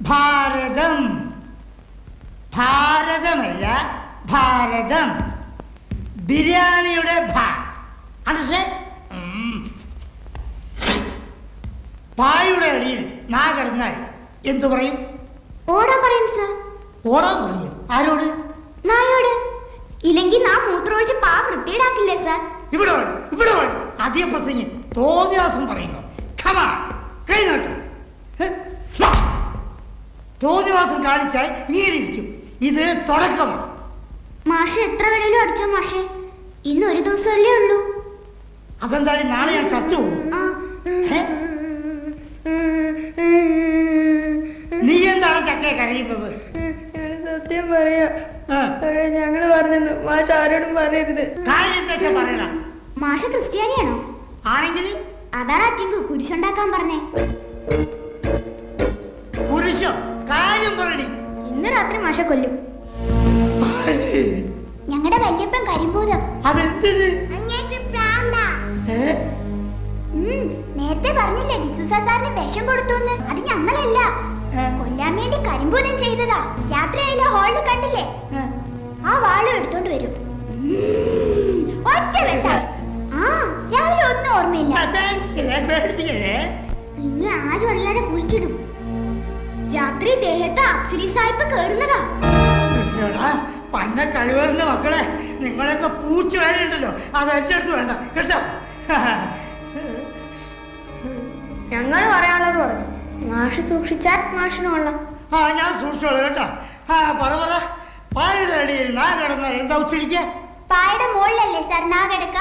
ഭാരതം. ഭാരതമല്ല, ഭാരതം. ബിരിയാണിയുടെ ഭ. പായുടെ അടിയിൽ നാ കിടന്നാൽ എന്തു പറയും? ഓടാൻ പറയും സർ. ഓടാൻ പറയും? ആരോട്? നായോട്. ഇല്ലെങ്കിൽ നാ മൂത്രമൊഴിച്ച് പാ വൃത്തിയിടാക്കില്ലേ സർ? ഇവിടെ വേണം, ഇവിടെ വേണം. അധിക പ്രസംഗം തോന്നിയാസം പറയുന്നു. കൈ നോട്ടു. തോന്നിവാസം കാണിച്ചാൽ ഇങ്ങനെ ഇരിക്കും. ഇത് തുടക്കമാണ്. മാഷെ എത്ര വേണേലും അടിച്ചോ മാഷെ, ഇന്ന് ഒരു ദിവസമല്ലേ ഉള്ളൂ. അതെന്തായാലും നാളെ ഞാൻ ചത്തു പോകും. നീ എന്താണ് ചക്കയെ കരയുന്നത്? സത്യം പറയാ, ഞങ്ങള് പറഞ്ഞു മാഷ ആരോടും പറയരുത്. കാര്യം എന്താ പറയണ? മാഷ ക്രിസ്ത്യാനിയാണോ? ആണെങ്കിൽ അതാണ് അറ്റിങ്ക് കുരിശുണ്ടാക്കാൻ പറഞ്ഞേ. കുരിശോ? കാര്യം പറയണി. ഇന്ന് രാത്രി മാഷ കൊല്ലും. ഞങ്ങളുടെ വല്യപ്പൻ കരിമ്പൂതം. അതെന്തിന്? നേരത്തെ പറഞ്ഞില്ലേ ഡിസൂസ സാറിന് വിഷം കൊടുത്തുന്ന്? അത് ഞങ്ങളല്ല, കൊല്ലാൻ വേണ്ടി കരിമ്പൂതം ചെയ്തതാ. രാത്രിയായാലും ഹാളിൽ കണ്ടില്ലേ? ആ വാളും എടുത്തോണ്ട് വരും. ഒറ്റ വെട്ട. ആ രാവിലെ ഒന്നും ഓർമ്മയില്ല. പിന്നെ ആരും അറിയാതെ കുളിച്ചിടും. രാത്രി ദേഹത്ത് അപ്സരി സായിപ്പ് കേറുന്നതാ. പന്ന കഴിവറിന്റെ മക്കളെ, നിങ്ങളൊക്കെ പൂച്ച വേലയുണ്ടല്ലോ, അത് എന്റെ അടുത്ത് വേണ്ട കേട്ടോ. ഞങ്ങൾ പറയാനുള്ളത് പറഞ്ഞു. മാഷ് സൂക്ഷിച്ചാൽ മാഷിന് കൊള്ളാം. ആ ഞാൻ സൂക്ഷിച്ചോളൂ കേട്ടോ. പറ പായുടെ അടിയിൽ നാ കിടന്നാൽ എന്താ ഉച്ചരിക്ക? പായുടെ മുകളിലല്ലേ സാർ നാ കിടക്ക?